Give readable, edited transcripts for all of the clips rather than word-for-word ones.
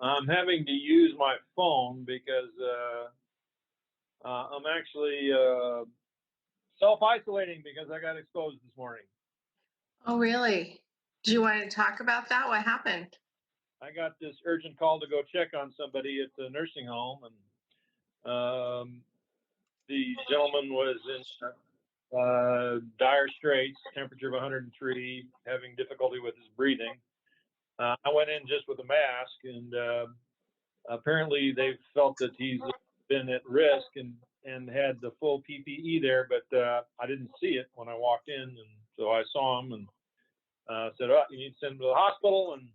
I'm having to use my phone because I'm actually self-isolating because I got exposed this morning. Oh, really? Do you want to talk about that? What happened? I got this urgent call to go check on somebody at the nursing home, and the gentleman was in dire straits, temperature of 103, having difficulty with his breathing. I went in just with a mask, and apparently they felt that he's been at risk and had the full PPE there, but I didn't see it when I walked in, and so I saw him and said, "Oh, you need to send him to the hospital," and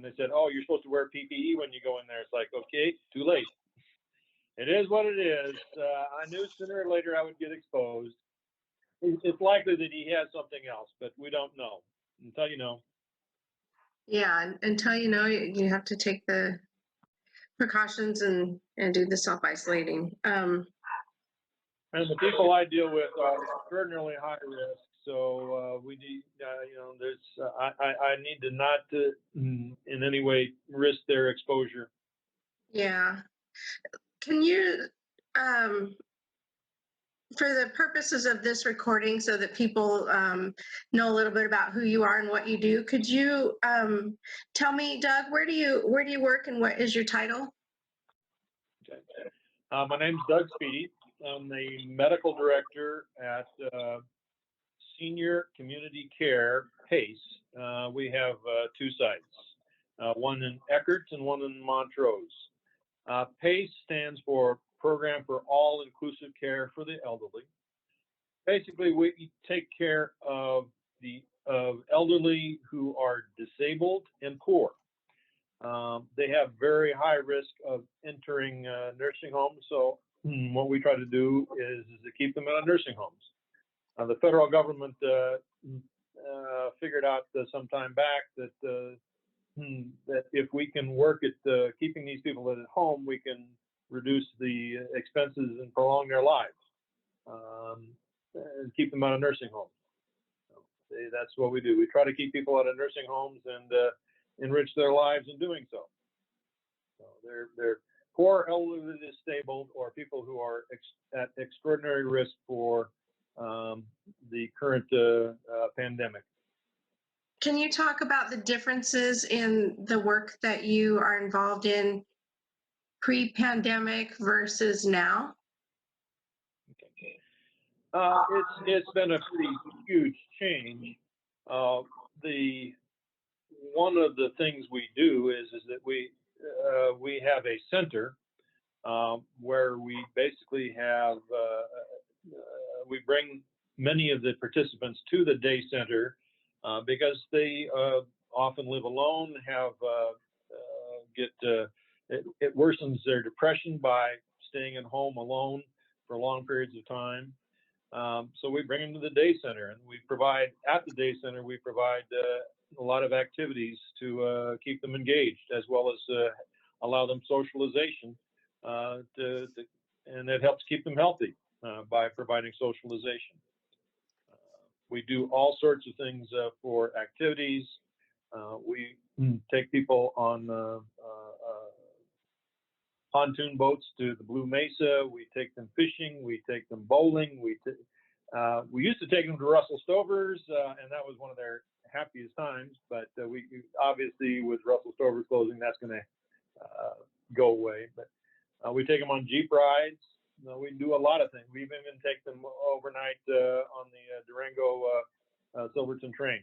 they said, "Oh, you're supposed to wear PPE when you go in there." It's like, okay, too late. It is what it is. I knew sooner or later I would get exposed. It's likely that he has something else, but we don't know until you know. Yeah, until you know, you have to take the precautions and do the self-isolating. And the people I deal with are extraordinarily high risk, so we need, there's I need to not in any way risk their exposure. Yeah. Can you, for the purposes of this recording, so that people know a little bit about who you are and what you do, could you tell me, Doug, where do you work and what is your title? Okay. My name's Doug Speedie. I'm the medical director at Senior Community Care, PACE. We have two sites, one in Eckert and one in Montrose. PACE stands for Program for All Inclusive Care for the Elderly. Basically, we take care of elderly who are disabled and poor. They have very high risk of entering nursing homes. So what we try to do is to keep them out of nursing homes. The federal government figured out some time back that if we can work at keeping these people at home, we can reduce the expenses and prolong their lives and keep them out of nursing homes. So that's what we do. We try to keep people out of nursing homes and enrich their lives in doing so. So they're poor, elderly, disabled, or people who are at extraordinary risk for the current pandemic. Can you talk about the differences in the work that you are involved in pre-pandemic versus now? Okay. It's been a pretty huge change. One of the things we do is that we have a center where we basically have we bring many of the participants to the day center because they often live alone, have it worsens their depression by staying at home alone for long periods of time. So we bring them to the day center, and we provide at the day center. We provide a lot of activities to keep them engaged, as well as allow them socialization, and it helps keep them healthy by providing socialization. We do all sorts of things for activities. We take people on pontoon boats to the Blue Mesa. We take them fishing. We take them bowling. We used to take them to Russell Stover's, and that was one of their happiest times. But we obviously, with Russell Stover's closing, that's going to go away. But we take them on Jeep rides. We do a lot of things. We even take them overnight on the Durango Silverton train.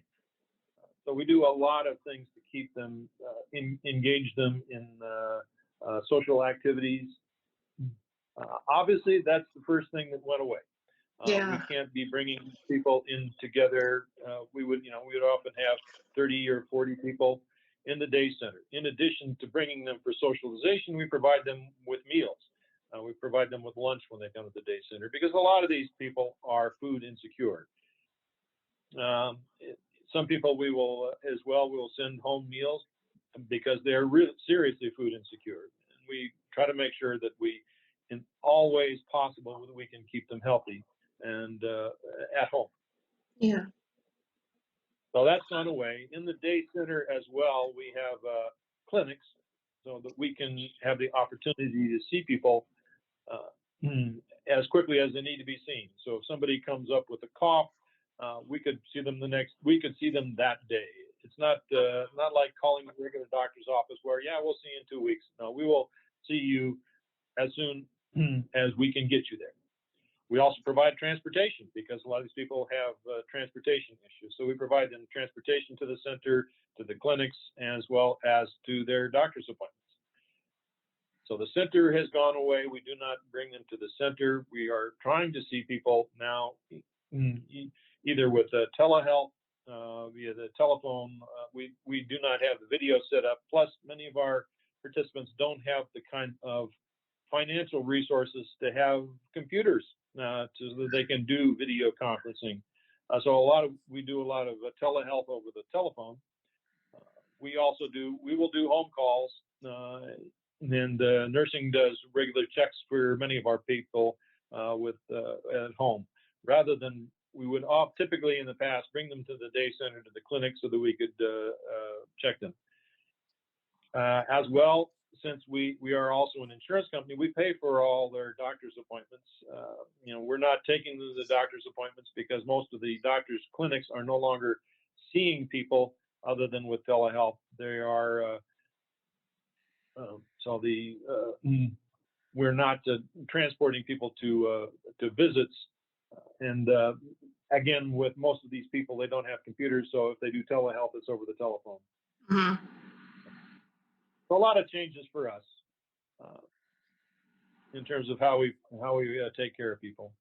So we do a lot of things to keep them, engage them in social activities. Obviously, that's the first thing that went away. Yeah. We can't be bringing people in together. We would often have 30 or 40 people in the day center. In addition to bringing them for socialization, we provide them with meals. We provide them with lunch when they come to the day center because a lot of these people are food insecure. Some people we will as well. We will send home meals because they're really seriously food insecure. And we try to make sure that we, in all ways possible, that we can keep them healthy and at home. Yeah. So that's gone away. In the day center as well, we have clinics so that we can have the opportunity to see people as quickly as they need to be seen. So if somebody comes up with a cough, we could see them we could see them that day. It's not like calling the regular doctor's office where, yeah, we'll see you in 2 weeks. No, we will see you as soon as we can get you there. We also provide transportation because a lot of these people have transportation issues. So we provide them transportation to the center, to the clinics, as well as to their doctor's appointments. So the center has gone away. We do not bring them to the center. We are trying to see people now either with telehealth, via the telephone. We do not have the video set up. Plus, many of our participants don't have the kind of financial resources to have computers so that they can do video conferencing. So we do a lot of telehealth over the telephone. We will do home calls, and nursing does regular checks for many of our people at home, rather than we would typically in the past bring them to the day center, to the clinic, so that we could check them. As well, since we are also an insurance company, we pay for all their doctor's appointments. We're not taking them to the doctor's appointments because most of the doctor's clinics are no longer seeing people other than with telehealth. They are we're not transporting people to visits. And again, with most of these people, they don't have computers, so if they do telehealth, it's over the telephone. Mm-hmm. So a lot of changes for us in terms of how we take care of people.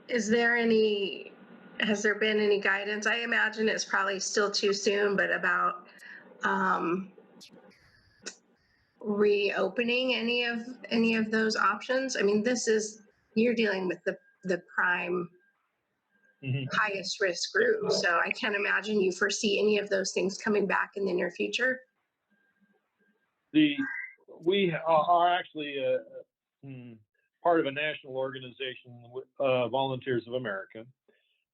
Has there been any guidance? I imagine it's probably still too soon, but about reopening any of those options? I mean, you're dealing with the prime highest risk group, so I can't imagine you foresee any of those things coming back in the near future. We are actually part of a national organization, Volunteers of America,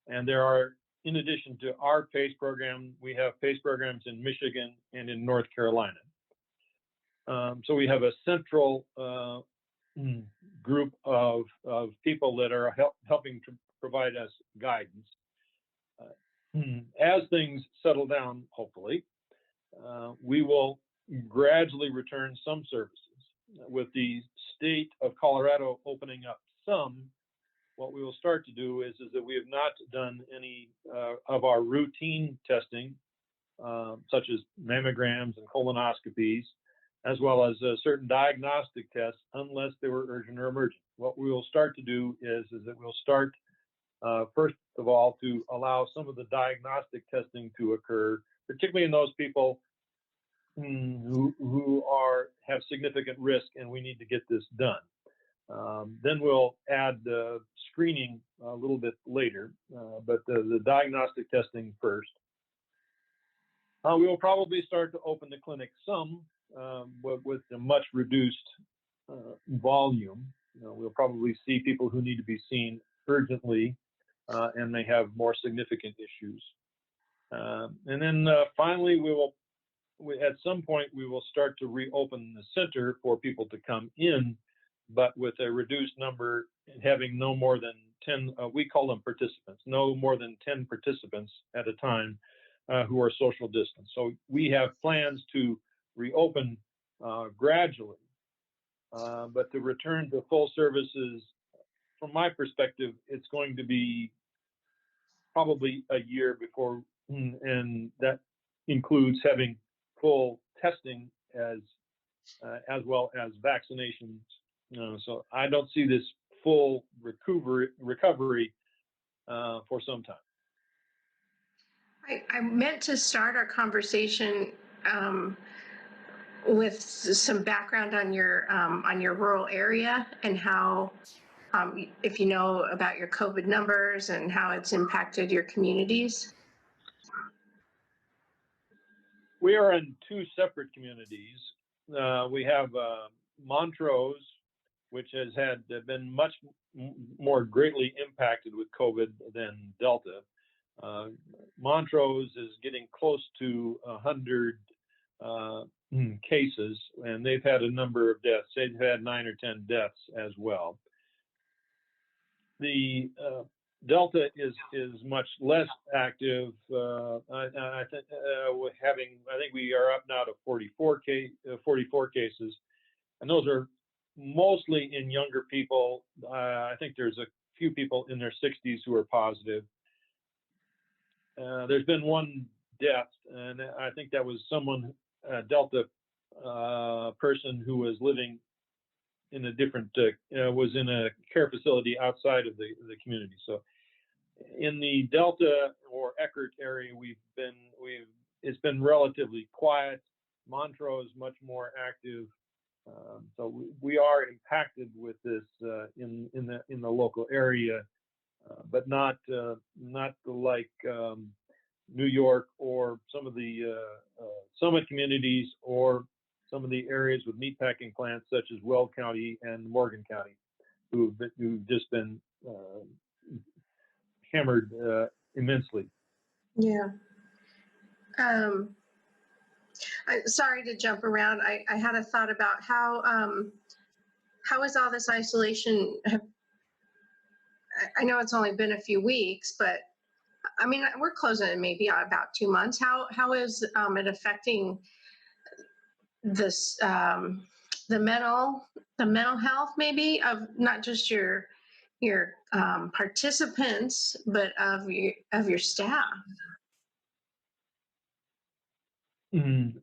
and there are, in addition to our PACE program, we have PACE programs in Michigan and in North Carolina. So we have a central group of people that are helping to provide us guidance. As things settle down, hopefully, we will gradually return some services. With the state of Colorado opening up some, what we will start to do is that we have not done any of our routine testing, such as mammograms and colonoscopies, as well as certain diagnostic tests, unless they were urgent or emergent. What we will start to do is that we'll start, first of all, to allow some of the diagnostic testing to occur, particularly in those people who have significant risk, and we need to get this done. Then we'll add the screening a little bit later, but the diagnostic testing first. We will probably start to open the clinic some, with a much reduced volume. We'll probably see people who need to be seen urgently, and they have more significant issues. And then finally, at some point, we will start to reopen the center for people to come in, but with a reduced number, having no more than 10, we call them participants, no more than 10 participants at a time who are social distance. So we have plans to reopen gradually, but to return to full services, from my perspective, it's going to be probably a year before, and that includes having full testing as well as vaccinations. So I don't see this full recovery for some time. I meant to start our conversation with some background on your rural area and how, if you know about your COVID numbers and how it's impacted your communities. We are in two separate communities. We have Montrose, which has been much more greatly impacted with COVID than Delta. Montrose is getting close to 100 cases, and they've had a number of deaths. They've had 9 or 10 deaths as well. The Delta is much less active. I think we are up now to 44 cases, and those are mostly in younger people. I think there's a few people in their 60s who are positive. There's been one death, and I think that was someone, a Delta person who was living in a different, was in a care facility outside of the community. So in the Delta or Eckert area, it's been relatively quiet. Montrose much more active. So we are impacted with this in the local area, but not like New York or some of the summit communities or some of the areas with meatpacking plants such as Weld County and Morgan County, who've just been hammered immensely. Yeah. Sorry to jump around. I had a thought about how is all this isolation? I know it's only been a few weeks, but I mean, we're closing in maybe about 2 months. How is it affecting this the mental health maybe of not just your participants, but of your staff? Mm-hmm.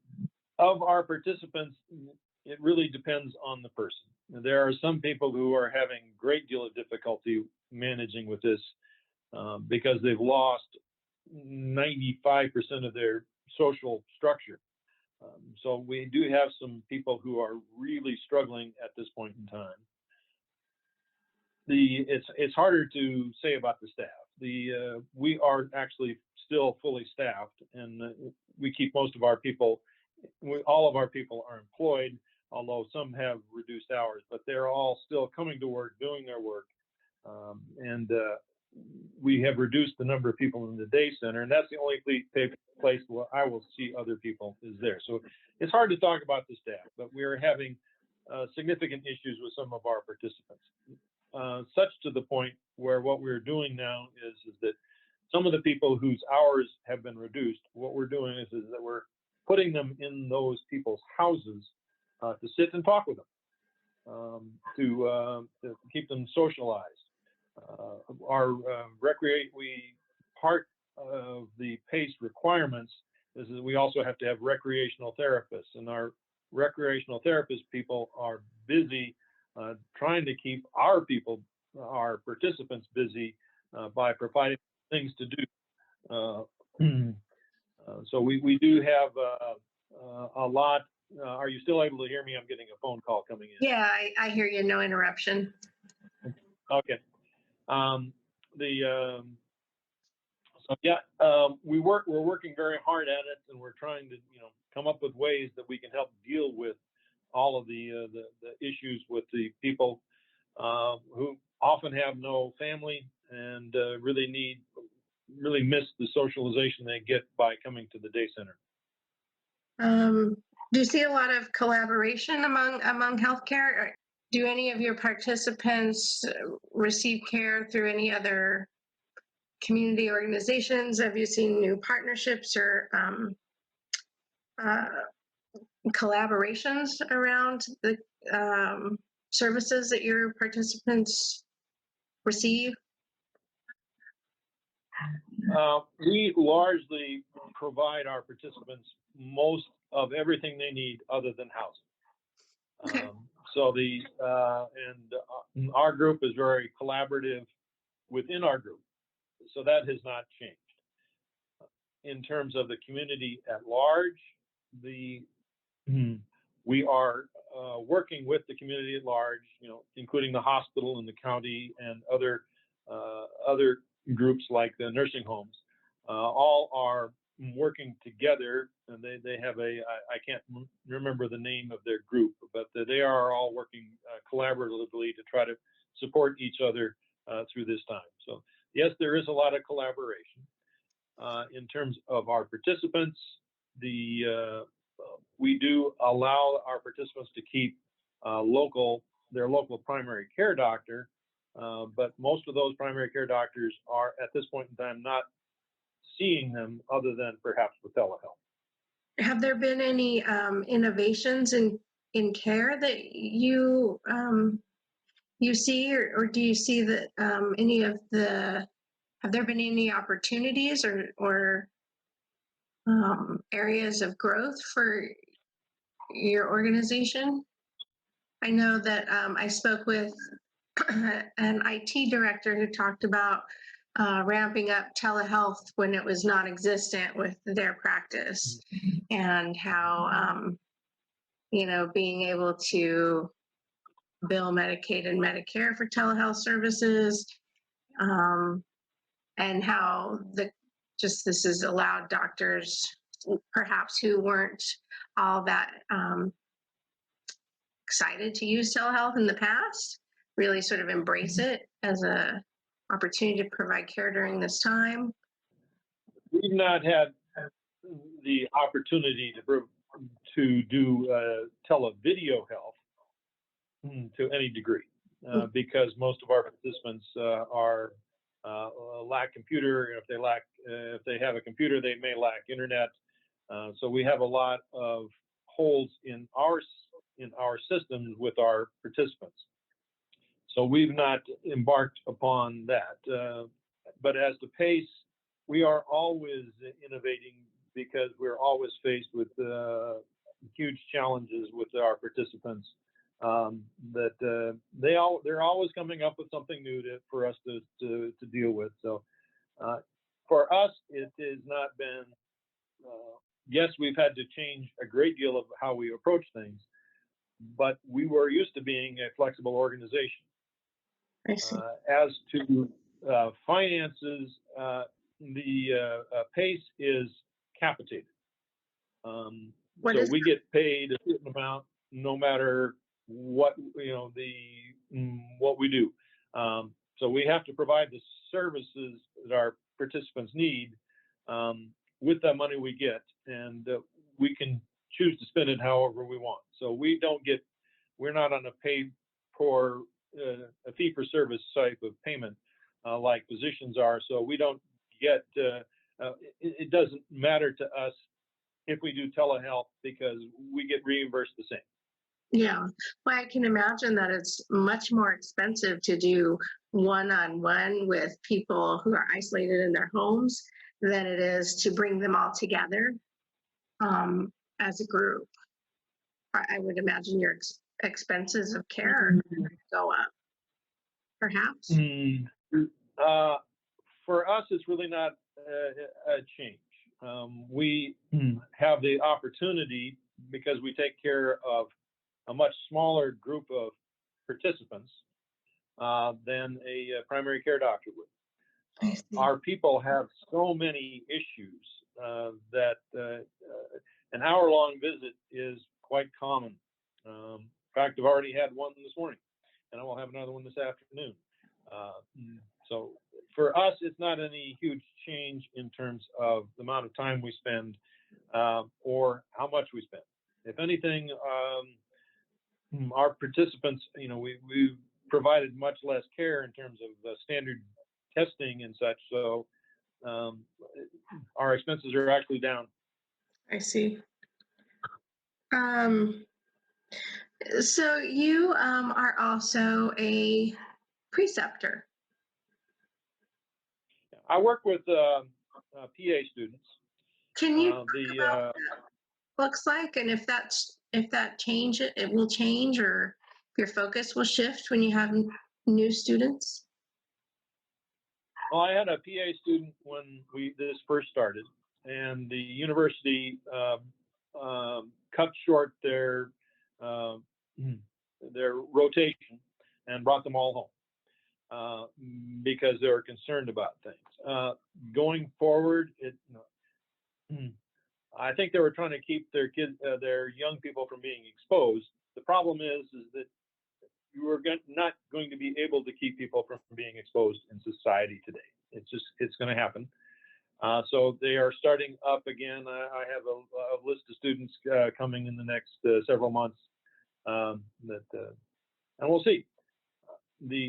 Of our participants, it really depends on the person. There are some people who are having a great deal of difficulty managing with this because they've lost 95% of their social structure. So we do have some people who are really struggling at this point in time. It's harder to say about the staff. We are actually still fully staffed, and we keep most of our people. All of our people are employed, although some have reduced hours, but they're all still coming to work, doing their work. And we have reduced the number of people in the day center, and that's the only place where I will see other people is there. So it's hard to talk about the staff, but we are having significant issues with some of our participants, such to the point where what we're doing now is that some of the people whose hours have been reduced, what we're doing is that we're putting them in those people's houses to sit and talk with them, to keep them socialized. Part of the PACE requirements is that we also have to have recreational therapists, and our recreational therapist people are busy trying to keep our participants busy by providing things to do. So we do have a lot. Are you still able to hear me? I'm getting a phone call coming in. Yeah, I hear you. No interruption. Okay. We're working very hard at it, and we're trying to come up with ways that we can help deal with all of the issues with the people who often have no family and really miss the socialization they get by coming to the day center. Do you see a lot of collaboration among healthcare? Do any of your participants receive care through any other community organizations? Have you seen new partnerships or collaborations around the services that your participants receive? We largely provide our participants most of everything they need other than housing. Okay. So our group is very collaborative within our group. So that has not changed. In terms of the community at large, we are working with the community at large, including the hospital and the county and other groups like the nursing homes. All are working together, and they have I can't remember the name of their group, but they are all working collaboratively to try to support each other through this time. So yes, there is a lot of collaboration. in terms of our participants, we do allow our participants to keep their local primary care doctor, but most of those primary care doctors are at this point in time not seeing them other than perhaps with telehealth. Have there been any innovations in care that you see, or do you see that any of the have there been any opportunities or areas of growth for your organization? I know that I spoke with an IT director who talked about ramping up telehealth when it was non-existent with their practice, and how being able to bill Medicaid and Medicare for telehealth services, and how this has allowed doctors perhaps who weren't all that excited to use telehealth in the past really sort of embrace it as a opportunity to provide care during this time. We've not had the opportunity to do televideo health to any degree, because most of our participants lack computer. If they have a computer, they may lack internet. So we have a lot of holes in our systems with our participants. So we've not embarked upon that. But as the pace, we are always innovating because we're always faced with huge challenges with our participants. They're always coming up with something new for us to deal with. So for us, it has not been. Yes, we've had to change a great deal of how we approach things, but we were used to being a flexible organization. I see. As to finances, the PACE is capitated. So we get paid a certain amount no matter what what we do. So we have to provide the services that our participants need with the money we get, and we can choose to spend it however we want. So we're not on a a fee for service type of payment like physicians are. So we don't get, it doesn't matter to us if we do telehealth because we get reimbursed the same. Yeah, well, I can imagine that it's much more expensive to do one-on-one with people who are isolated in their homes than it is to bring them all together as a group. I would imagine your expenses of care go up, perhaps. For us, it's really not a change. We have the opportunity, because we take care of a much smaller group of participants than a primary care doctor would. Our people have so many issues that an hour-long visit is quite common. In fact, I've already had one this morning, and I will have another one this afternoon. So for us, it's not any huge change in terms of the amount of time we spend or how much we spend. If anything, our participants, we've provided much less care in terms of standard testing and such. So our expenses are actually down. I see. So you are also a preceptor. I work with PA students. Can you talk about what that looks like, and if that it will change, or your focus will shift when you have new students? Well, I had a PA student when this first started, and the university cut short their rotation and brought them all home because they were concerned about things. Going forward, I think they were trying to keep their young people from being exposed. The problem is that you are not going to be able to keep people from being exposed in society today. It's going to happen. So they are starting up again. I have a list of students coming in the next several months. And we'll see.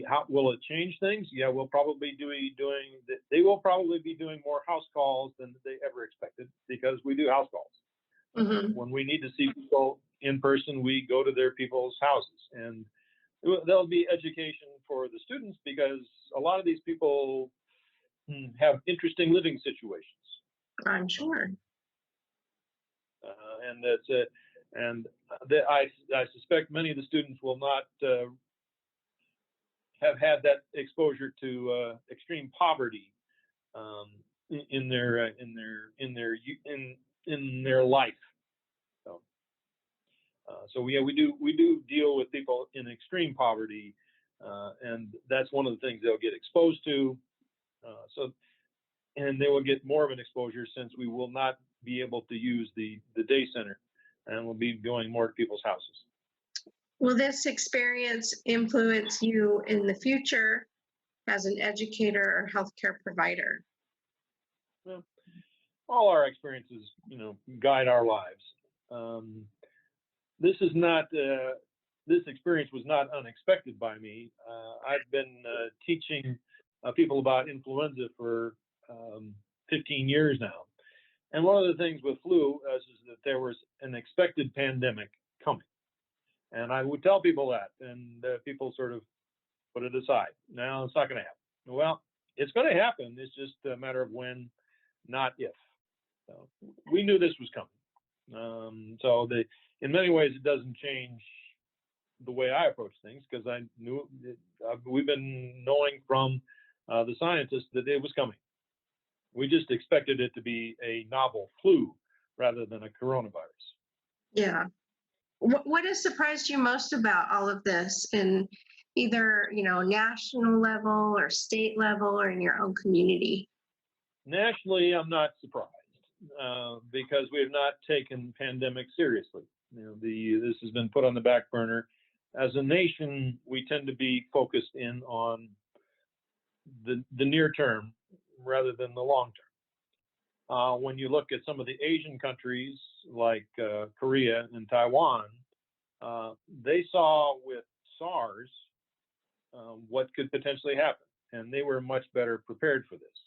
How will it change things? Yeah, we'll probably they will probably be doing more house calls than they ever expected, because we do house calls. Mm-hmm. When we need to see people in person, we go to their people's houses, and there'll be education for the students, because a lot of these people have interesting living situations. I'm sure. And that's it. And I suspect many of the students will not have had that exposure to extreme poverty in their life. So yeah, we do deal with people in extreme poverty, and that's one of the things they'll get exposed to. And they will get more of an exposure, since we will not be able to use the day center, and we'll be going more to people's houses. Will this experience influence you in the future as an educator or healthcare provider? Well, all our experiences, guide our lives. This experience was not unexpected by me. I've been teaching people about influenza for 15 years now. And one of the things with flu is that there was an expected pandemic coming. And I would tell people that, and people sort of put it aside. No, it's not going to happen. Well, it's going to happen. It's just a matter of when, not if. So we knew this was coming. In many ways, it doesn't change the way I approach things, because I knew we've been knowing from the scientists that it was coming. We just expected it to be a novel flu rather than a coronavirus. Yeah. What has surprised you most about all of this, in either, national level or state level, or in your own community? Nationally, I'm not surprised, because we have not taken pandemic seriously. This has been put on the back burner. As a nation, we tend to be focused in on the near term rather than the long term. When you look at some of the Asian countries like Korea and Taiwan, they saw with SARS what could potentially happen, and they were much better prepared for this.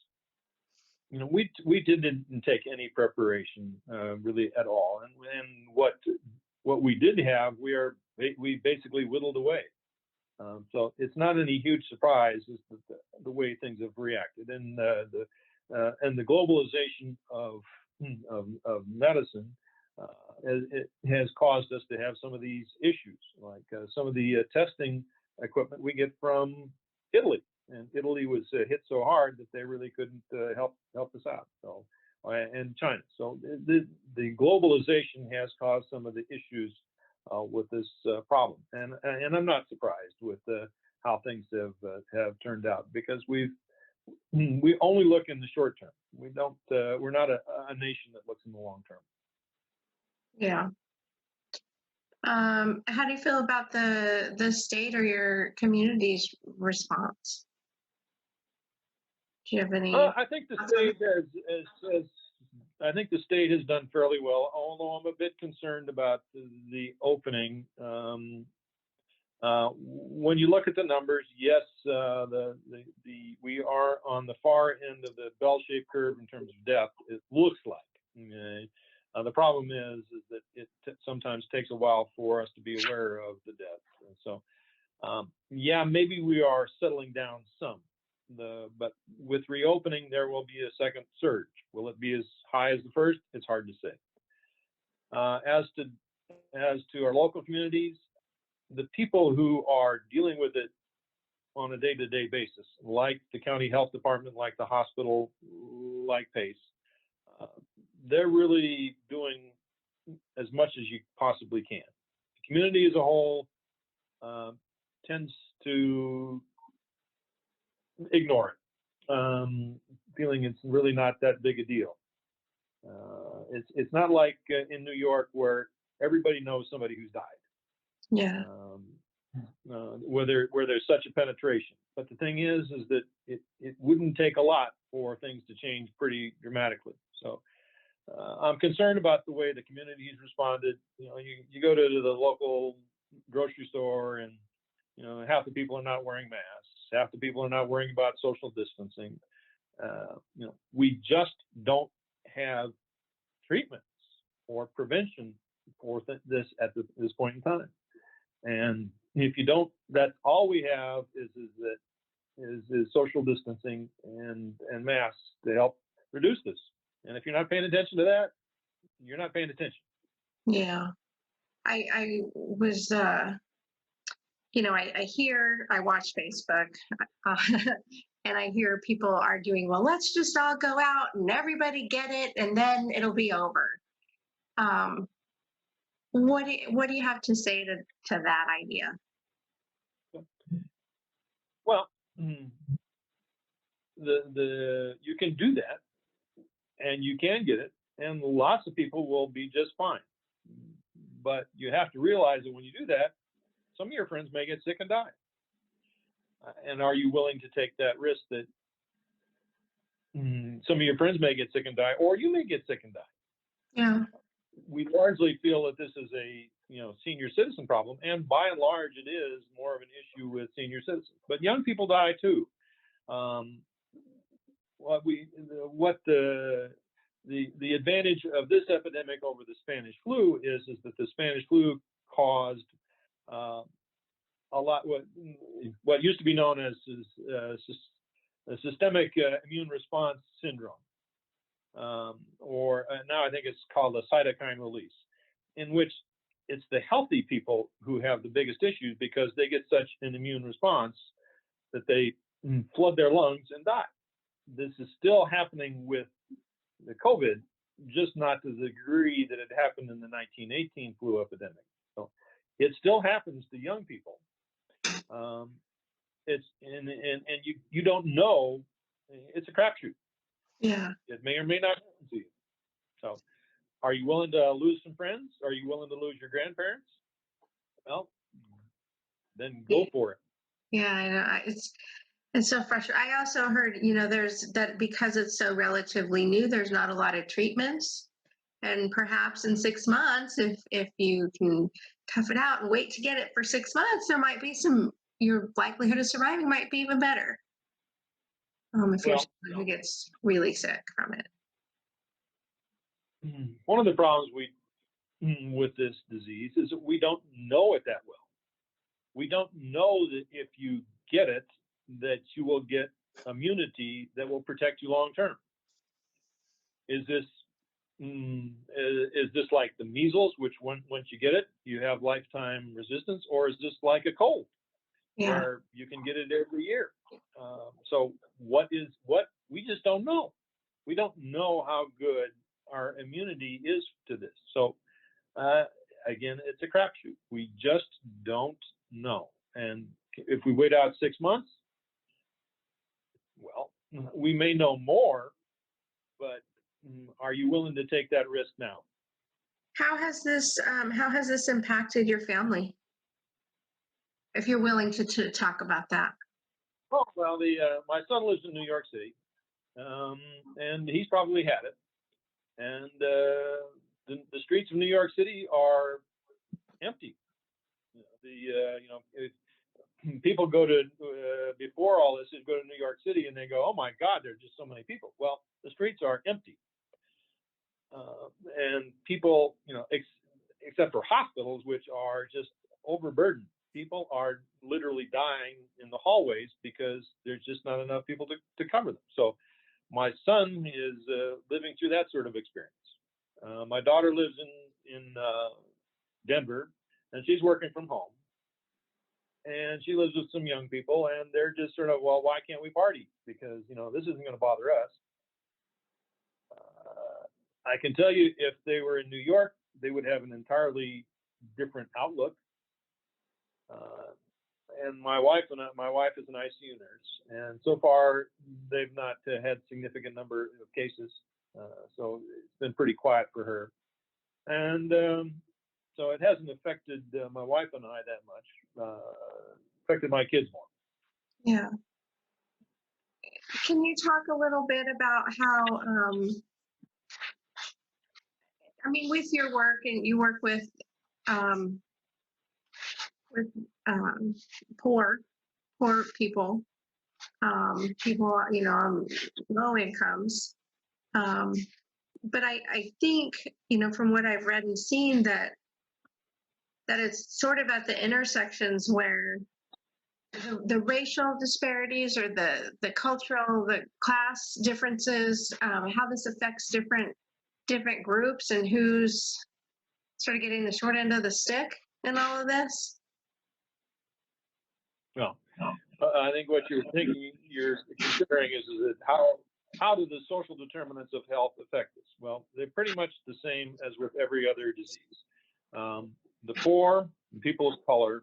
We didn't take any preparation really at all, and what we did have, we basically whittled away. So it's not any huge surprise is the way things have reacted, and the globalization of medicine it has caused us to have some of these issues, like some of the testing equipment we get from Italy, and Italy was hit so hard that they really couldn't help us out. So, and China. So the globalization has caused some of the issues with this problem, and I'm not surprised with how things have turned out, because we only look in the short term. We don't. We're not a nation that looks in the long term. Yeah. How do you feel about the state or your community's response? Do you have any? I think the state I think the state has done fairly well, although I'm a bit concerned about the opening. When you look at the numbers, yes, we are on the far end of the bell-shaped curve in terms of death. It looks like. The problem is that it sometimes takes a while for us to be aware of the death. And so, yeah, maybe we are settling down some. But with reopening, there will be a second surge. Will it be as high as the first? It's hard to say. As to our local communities, the people who are dealing with it on a day-to-day basis, like the county health department, like the hospital, like PACE, they're really doing as much as you possibly can. The community as a whole tends to ignore it, feeling it's really not that big a deal. It's not like in New York, where everybody knows somebody who's died. Yeah. where there's such a penetration. But the thing is that it wouldn't take a lot for things to change pretty dramatically. So I'm concerned about the way the community's responded. You go to the local grocery store, and half the people are not wearing masks. Half the people are not worrying about social distancing. We just don't have treatments or prevention for this at this point in time. And if you don't, that's all we have is social distancing and masks to help reduce this. And if you're not paying attention to that, you're not paying attention. Yeah. I was, I watch Facebook, and I hear people arguing, well, let's just all go out and everybody get it, and then it'll be over. What do you have to say to that idea? Well, you can do that, and you can get it, and lots of people will be just fine. But you have to realize that when you do that, some of your friends may get sick and die. And are you willing to take that risk that some of your friends may get sick and die, or you may get sick and die? Yeah. We largely feel that this is a senior citizen problem, and by and large, it is more of an issue with senior citizens. But young people die too. The advantage of this epidemic over the Spanish flu is that the Spanish flu caused a lot what used to be known as systemic immune response syndrome, or now I think it's called a cytokine release, in which it's the healthy people who have the biggest issues because they get such an immune response that they flood their lungs and die. This is still happening with the COVID, just not to the degree that it happened in the 1918 flu epidemic. So it still happens to young people. You don't know. It's a crapshoot. Yeah. It may or may not happen to you. So, are you willing to lose some friends? Are you willing to lose your grandparents? Well, then go for it. Yeah, I know. It's so frustrating. I also heard, there's that because it's so relatively new, there's not a lot of treatments. And perhaps in 6 months, if you can tough it out and wait to get it for 6 months, there might be your likelihood of surviving might be even better. If you're someone who gets really sick from it. One of the problems with this disease is that we don't know it that well. We don't know that if you get it, that you will get immunity that will protect you long term. Is this like the measles, which once you get it, you have lifetime resistance, or is this like a cold, where you can get it every year? So we just don't know. We don't know how good our immunity is to this. So again, it's a crapshoot. We just don't know. And if we wait out 6 months, well, we may know more, but are you willing to take that risk now? How has this impacted your family? If you're willing to talk about that. Oh, well, my son lives in New York City, and he's probably had it. And the streets of New York City are empty. People go to before all this, go to New York City and they go, oh my God, there's just so many people. Well, the streets are empty, and people, except for hospitals, which are just overburdened. People are literally dying in the hallways because there's just not enough people to cover them. So my son is living through that sort of experience. My daughter lives in Denver, and she's working from home. And she lives with some young people, and they're just sort of, well, why can't we party? Because, this isn't going to bother us. I can tell you, if they were in New York, they would have an entirely different outlook. And my wife is an ICU nurse, and so far they've not had significant number of cases. So it's been pretty quiet for her. And So it hasn't affected my wife and I that much. Affected my kids more. Yeah. Can you talk a little bit about how, I mean, with your work, and you work um, with poor people, people, on low incomes. But I think, from what I've read and seen, that it's sort of at the intersections where the racial disparities, or the cultural, the class differences, how this affects different groups, and who's sort of getting the short end of the stick in all of this. Well, I think what you're considering is that how do the social determinants of health affect us? Well, they're pretty much the same as with every other disease. The poor and people of color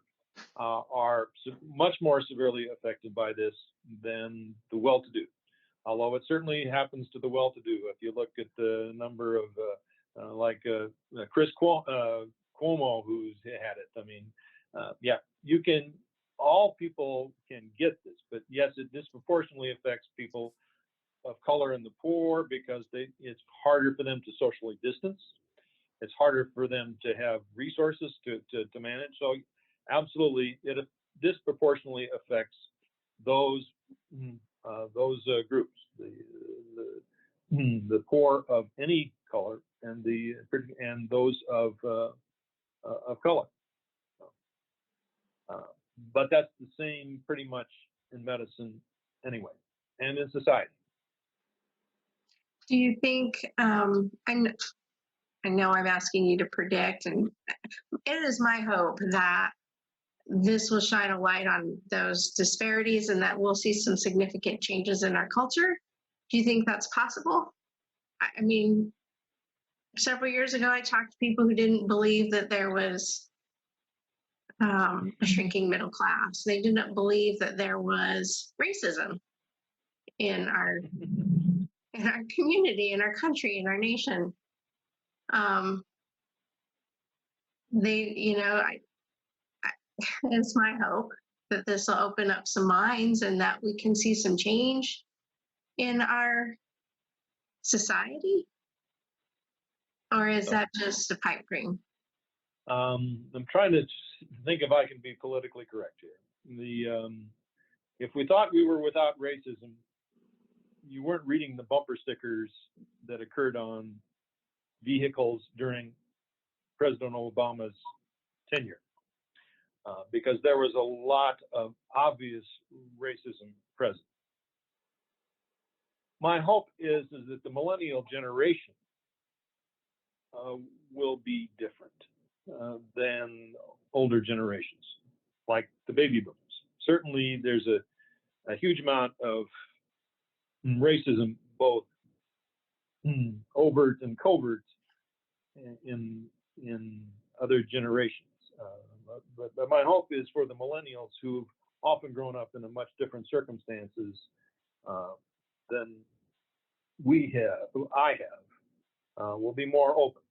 are much more severely affected by this than the well-to-do. Although it certainly happens to the well-to-do. If you look at the number of Chris Cuomo, who's had it, I mean, yeah, all people can get this, but yes, it disproportionately affects people of color and the poor, because it's harder for them to socially distance. It's harder for them to have resources to manage. So absolutely, it disproportionately affects those groups, the poor of any color, and those of color. But that's the same pretty much in medicine anyway, and in society. Do you think, I know I'm asking you to predict, and it is my hope that this will shine a light on those disparities, and that we'll see some significant changes in our culture. Do you think that's possible? I mean, several years ago, I talked to people who didn't believe that there was a shrinking middle class. They didn't believe that there was racism in our community, in our country, in our nation. It's my hope that this will open up some minds, and that we can see some change in our society. Or is that just a pipe dream? I'm trying to think if I can be politically correct here. If we thought we were without racism, you weren't reading the bumper stickers that occurred on vehicles during President Obama's tenure, because there was a lot of obvious racism present. My hope is that the millennial generation will be different than older generations, like the baby boomers. Certainly, there's a huge amount of racism, both overt and covert, in other generations. But my hope is for the millennials, who've often grown up in a much different circumstances than I have, will be more open.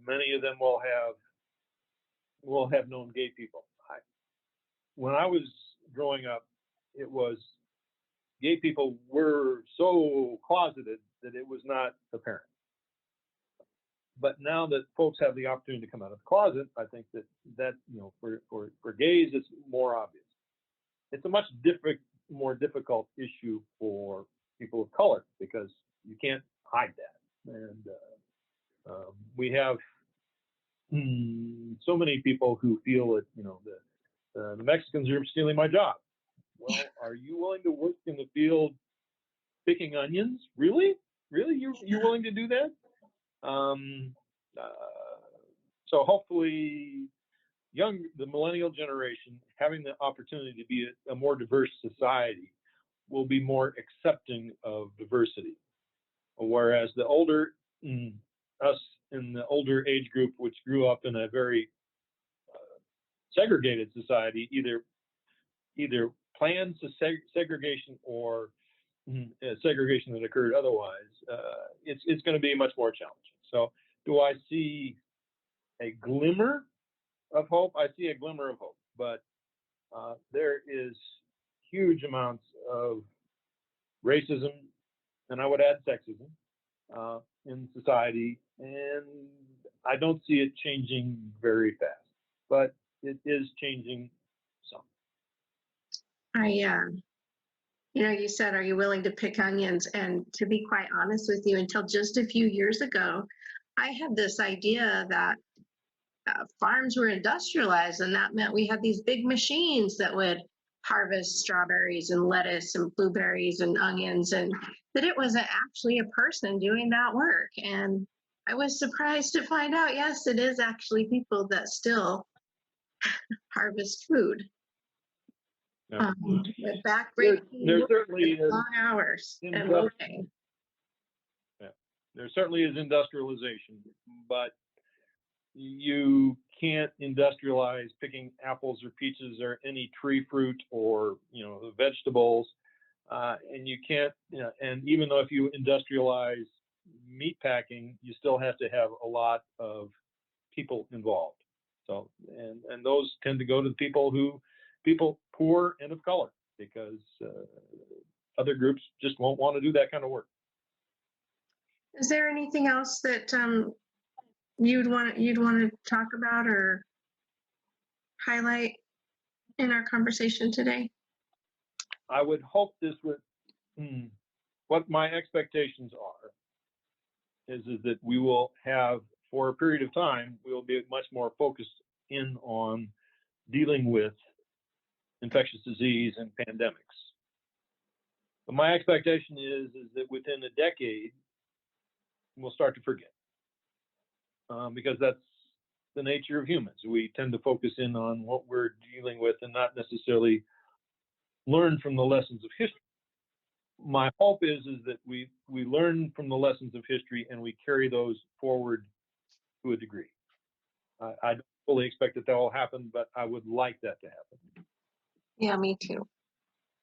Many of them will have known gay people. When I was growing up, it was gay people were so closeted that it was not apparent. But now that folks have the opportunity to come out of the closet, I think that for gays, it's more obvious. It's a much more difficult issue for people of color, because you can't hide that. And we have so many people who feel that the Mexicans are stealing my job. Well, are you willing to work in the field picking onions? Really? You're willing to do that? So hopefully, the millennial generation, having the opportunity to be a more diverse society, will be more accepting of diversity. Whereas the older, us in the older age group, which grew up in a very segregated society, either planned segregation or segregation that occurred otherwise, it's going to be much more challenging. So do I see a glimmer of hope. I see a glimmer of hope, but there is huge amounts of racism, and I would add sexism, in society, and I don't see it changing very fast, but it is changing some. You said, are you willing to pick onions? And to be quite honest with you, until just a few years ago, I had this idea that farms were industrialized, and that meant we had these big machines that would harvest strawberries and lettuce and blueberries and onions, and that it wasn't actually a person doing that work. And I was surprised to find out, yes, it is actually people that still harvest food. Yeah. With There backbreaking certainly is long hours and industri- low pay. there certainly is industrialization, but you can't industrialize picking apples or peaches or any tree fruit or vegetables, and you can't. And even though if you industrialize meat packing, you still have to have a lot of people involved. So and those tend to go to the people poor and of color, because other groups just won't want to do that kind of work. Is there anything else that you'd want to talk about or highlight in our conversation today? I would hope this would. What my expectations are is that we will have, for a period of time, we will be much more focused in on dealing with infectious disease and pandemics. But my expectation is that within a decade, we'll start to forget, because that's the nature of humans. We tend to focus in on what we're dealing with and not necessarily learn from the lessons of history. My hope is that we learn from the lessons of history and we carry those forward to a degree. I don't fully expect that will happen, but I would like that to happen. Yeah, me too.